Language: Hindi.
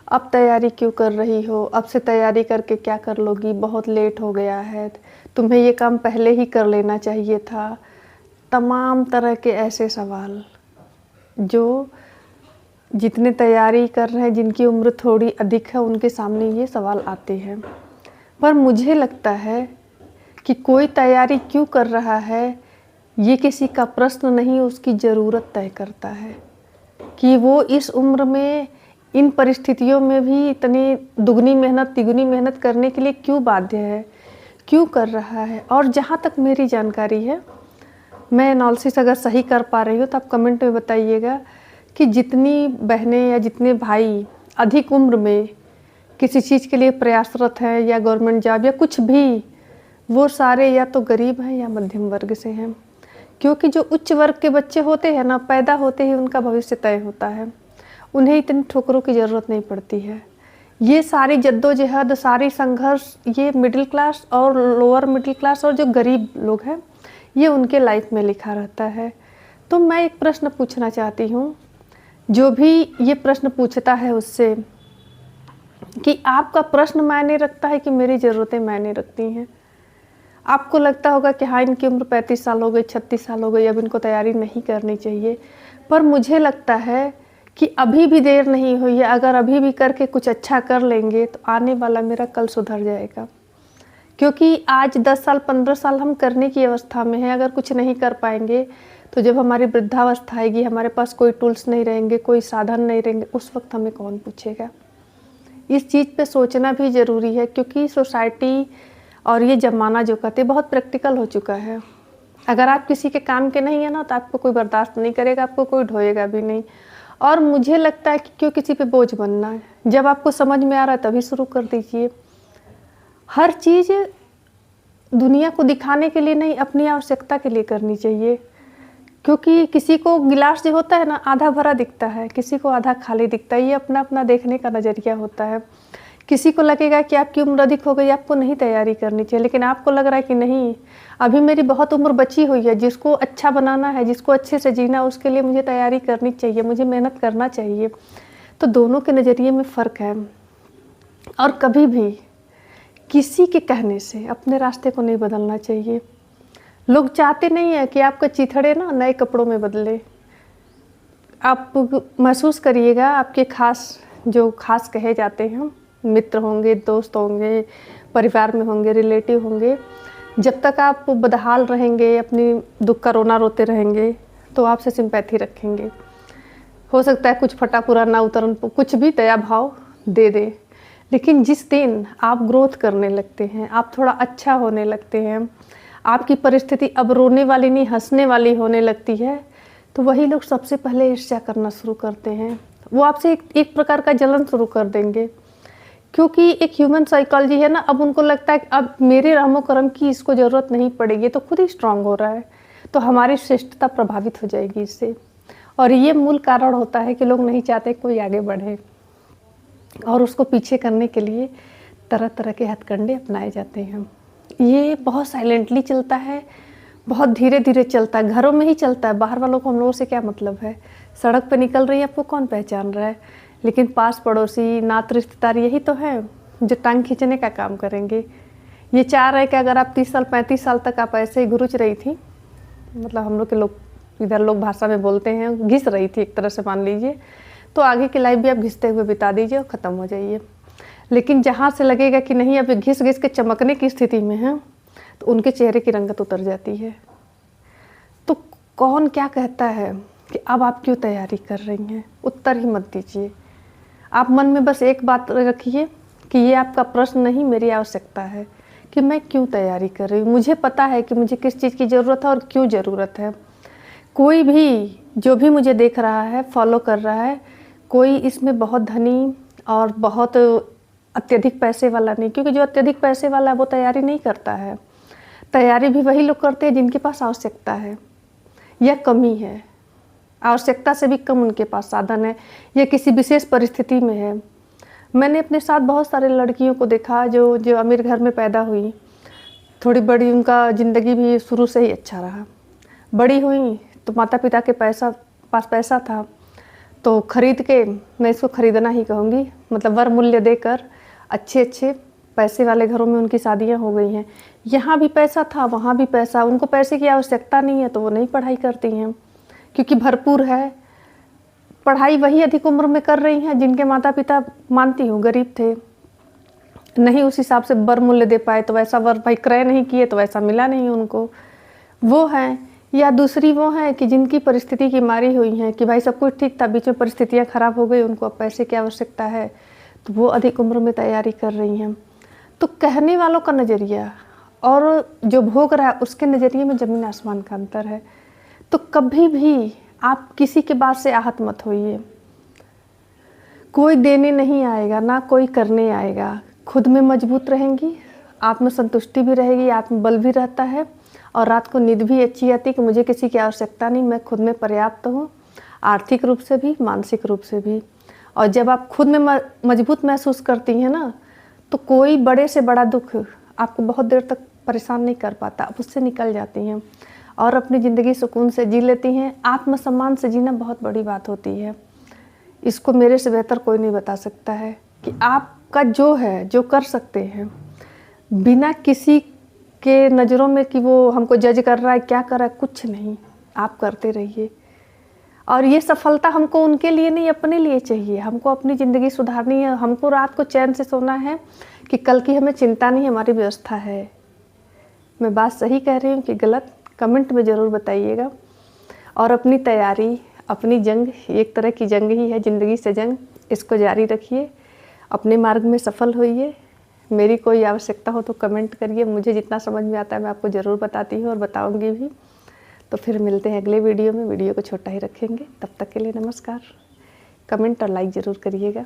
अब तैयारी क्यों कर रही हो? अब से तैयारी करके क्या कर लोगी? बहुत लेट हो गया है। तुम्हें ये काम पहले ही कर लेना चाहिए था। तमाम तरह के ऐसे सवाल जो जितने तैयारी कर रहे हैं, जिनकी उम्र थोड़ी अधिक है, उनके सामने ये सवाल आते हैं। पर मुझे लगता है कि कोई तैयारी क्यों कर रहा है, ये किसी का प्रश्न नहीं, उसकी ज़रूरत तय करता है कि वो इस उम्र में इन परिस्थितियों में भी इतनी दुगनी मेहनत तिगुनी मेहनत करने के लिए क्यों बाध्य है, क्यों कर रहा है। और जहाँ तक मेरी जानकारी है, मैं एनालिसिस अगर सही कर पा रही हूँ तो आप कमेंट में बताइएगा कि जितनी बहनें या जितने भाई अधिक उम्र में किसी चीज़ के लिए प्रयासरत हैं या गवर्नमेंट जॉब या कुछ भी, वो सारे या तो गरीब हैं या मध्यम वर्ग से हैं। क्योंकि जो उच्च वर्ग के बच्चे होते हैं ना, पैदा होते ही उनका भविष्य तय होता है, उन्हें इतनी ठोकरों की ज़रूरत नहीं पड़ती है। ये सारी जद्दोजहद, सारी संघर्ष ये मिडिल क्लास और लोअर मिडिल क्लास और जो गरीब लोग हैं, ये उनके लाइफ में लिखा रहता है। तो मैं एक प्रश्न पूछना चाहती हूँ, जो भी ये प्रश्न पूछता है उससे, कि आपका प्रश्न मायने रखता है कि मेरी ज़रूरतें मायने रखती हैं। आपको लगता होगा कि हाँ, इनकी उम्र 35 साल हो गई, 36 साल हो गई, अब इनको तैयारी नहीं करनी चाहिए। पर मुझे लगता है कि अभी भी देर नहीं हुई है। अगर अभी भी करके कुछ अच्छा कर लेंगे तो आने वाला मेरा कल सुधर जाएगा। क्योंकि आज 10 साल 15 साल हम करने की अवस्था में हैं। अगर कुछ नहीं कर पाएंगे तो जब हमारी वृद्धावस्था आएगी, हमारे पास कोई टूल्स नहीं रहेंगे, कोई साधन नहीं रहेंगे, उस वक्त हमें कौन पूछेगा। इस चीज़ पे सोचना भी ज़रूरी है, क्योंकि सोसाइटी और ये ज़माना जो कहते हैं बहुत प्रैक्टिकल हो चुका है। अगर आप किसी के काम के नहीं है ना, तो आपको कोई बर्दाश्त नहीं करेगा, आपको कोई ढोएगा भी नहीं। और मुझे लगता है कि क्यों किसी पे बोझ बनना है। जब आपको समझ में आ रहा है तभी शुरू कर दीजिए। हर चीज़ दुनिया को दिखाने के लिए नहीं, अपनी आवश्यकता के लिए करनी चाहिए। क्योंकि किसी को गिलास जो होता है ना, आधा भरा दिखता है, किसी को आधा खाली दिखता है। ये अपना अपना देखने का नज़रिया होता है। किसी को लगेगा कि आपकी उम्र अधिक हो गई, आपको नहीं तैयारी करनी चाहिए, लेकिन आपको लग रहा है कि नहीं, अभी मेरी बहुत उम्र बची हुई है, जिसको अच्छा बनाना है, जिसको अच्छे से जीना, उसके लिए मुझे तैयारी करनी चाहिए, मुझे मेहनत करना चाहिए। तो दोनों के नज़रिए में फ़र्क है। और कभी भी किसी के कहने से अपने रास्ते को नहीं बदलना चाहिए। लोग चाहते नहीं है कि आपका चिथड़े ना नए कपड़ों में बदले। आप महसूस करिएगा, आपके खास कहे जाते हैं, मित्र होंगे, दोस्त होंगे, परिवार में होंगे, रिलेटिव होंगे, जब तक आप बदहाल रहेंगे, अपनी दुख का रोना रोते रहेंगे, तो आपसे सिंपैथी रखेंगे। हो सकता है कुछ फटा पुराना उतरन कुछ भी दया भाव दे दे। लेकिन जिस दिन आप ग्रोथ करने लगते हैं, आप थोड़ा अच्छा होने लगते हैं, आपकी परिस्थिति अब रोने वाली नहीं हंसने वाली होने लगती है, तो वही लोग सबसे पहले ईर्ष्या करना शुरू करते हैं। वो आपसे एक प्रकार का जलन शुरू कर देंगे। क्योंकि एक ह्यूमन साइकोलॉजी है ना, अब उनको लगता है कि अब मेरे रहमो करम की इसको ज़रूरत नहीं पड़ेगी, तो खुद ही स्ट्रांग हो रहा है, तो हमारी श्रेष्ठता प्रभावित हो जाएगी इससे। और ये मूल कारण होता है कि लोग नहीं चाहते कोई आगे बढ़े, और उसको पीछे करने के लिए तरह तरह के हथकंडे अपनाए जाते हैं। ये बहुत साइलेंटली चलता है, बहुत धीरे धीरे चलता है, घरों में ही चलता है। बाहर वालों को हम लोगों से क्या मतलब है। सड़क पे निकल रही है, आपको कौन पहचान रहा है। लेकिन पास पड़ोसी, नात रिश्तेदार यही तो है जो टांग खींचने का काम करेंगे। ये चाह रहे कि अगर आप 30 साल 35 साल तक आप ऐसे ही घुरुच रही थी, मतलब हम लोग के लोग इधर लोग भाषा में बोलते हैं, घिस रही थी एक तरह से मान लीजिए, तो आगे की लाइफ भी आप घिसते हुए बिता दीजिए और ख़त्म हो जाइए। लेकिन जहाँ से लगेगा कि नहीं अब घिस घिस के चमकने की स्थिति में है, तो उनके चेहरे की रंगत उतर जाती है। तो कौन क्या कहता है कि अब आप क्यों तैयारी कर रही हैं, उत्तर ही मत दीजिए। आप मन में बस एक बात रखिए कि ये आपका प्रश्न नहीं, मेरी आवश्यकता है कि मैं क्यों तैयारी कर रही हूँ। मुझे पता है कि मुझे किस चीज़ की ज़रूरत है और क्यों ज़रूरत है। कोई भी जो भी मुझे देख रहा है, फॉलो कर रहा है, कोई इसमें बहुत धनी और बहुत अत्यधिक पैसे वाला नहीं। क्योंकि जो अत्यधिक पैसे वाला है वो तैयारी नहीं करता है। तैयारी भी वही लोग करते हैं जिनके पास आवश्यकता है या कमी है। आवश्यकता से भी कम उनके पास साधन है या किसी विशेष परिस्थिति में है। मैंने अपने साथ बहुत सारे लड़कियों को देखा जो अमीर घर में पैदा हुई, थोड़ी बड़ी, उनका ज़िंदगी भी शुरू से ही अच्छा रहा। बड़ी हुई तो माता पिता के पास पैसा था, तो खरीद के, मैं इसको खरीदना ही कहूँगी, मतलब वर मूल्य देकर अच्छे अच्छे पैसे वाले घरों में उनकी शादियाँ हो गई हैं। यहाँ भी पैसा था, वहाँ भी पैसा, उनको पैसे की आवश्यकता नहीं है तो वो नहीं पढ़ाई करती हैं, क्योंकि भरपूर है। पढ़ाई वही अधिक उम्र में कर रही हैं जिनके माता पिता, मानती हूँ, गरीब थे, नहीं उस हिसाब से वर मूल्य दे पाए, तो वैसा वर भाई क्रय नहीं किए तो वैसा मिला नहीं उनको, वो हैं। या दूसरी वो हैं कि जिनकी परिस्थिति की मारी हुई हैं कि भाई सब कुछ ठीक था, बीच में परिस्थितियाँ खराब हो गई, उनको अब पैसे की आवश्यकता है, तो वो अधिक उम्र में तैयारी कर रही हैं। तो कहने वालों का नज़रिया और जो भोग रहा है उसके नज़रिए में ज़मीन आसमान का अंतर है। तो कभी भी आप किसी के बात से आहत मत होइए। कोई देने नहीं आएगा, ना कोई करने आएगा। खुद में मजबूत रहेंगी, आत्मसंतुष्टि भी रहेगी, आत्मबल भी रहता है, और रात को नींद भी अच्छी आती कि मुझे किसी की आवश्यकता नहीं, मैं खुद में पर्याप्त हूँ, आर्थिक रूप से भी, मानसिक रूप से भी। और जब आप खुद में मजबूत महसूस करती हैं ना, तो कोई बड़े से बड़ा दुख आपको बहुत देर तक परेशान नहीं कर पाता, आप उससे निकल जाती हैं और अपनी ज़िंदगी सुकून से जी लेती हैं। आत्मसम्मान से जीना बहुत बड़ी बात होती है, इसको मेरे से बेहतर कोई नहीं बता सकता है कि आपका जो है, जो कर सकते हैं, बिना किसी के नज़रों में कि वो हमको जज कर रहा है, क्या कर रहा है, कुछ नहीं, आप करते रहिए। और ये सफलता हमको उनके लिए नहीं, अपने लिए चाहिए। हमको अपनी ज़िंदगी सुधारनी है, हमको रात को चैन से सोना है कि कल की हमें चिंता नहीं, हमारी व्यवस्था है। मैं बात सही कह रही हूँ कि गलत, कमेंट में ज़रूर बताइएगा। और अपनी तैयारी, अपनी जंग, एक तरह की जंग ही है, ज़िंदगी से जंग, इसको जारी रखिए, अपने मार्ग में सफल होइए। मेरी कोई आवश्यकता हो तो कमेंट करिए, मुझे जितना समझ में आता है मैं आपको ज़रूर बताती हूँ और बताऊँगी भी। तो फिर मिलते हैं अगले वीडियो में, वीडियो को छोटा ही रखेंगे। तब तक के लिए नमस्कार। कमेंट और लाइक ज़रूर करिएगा।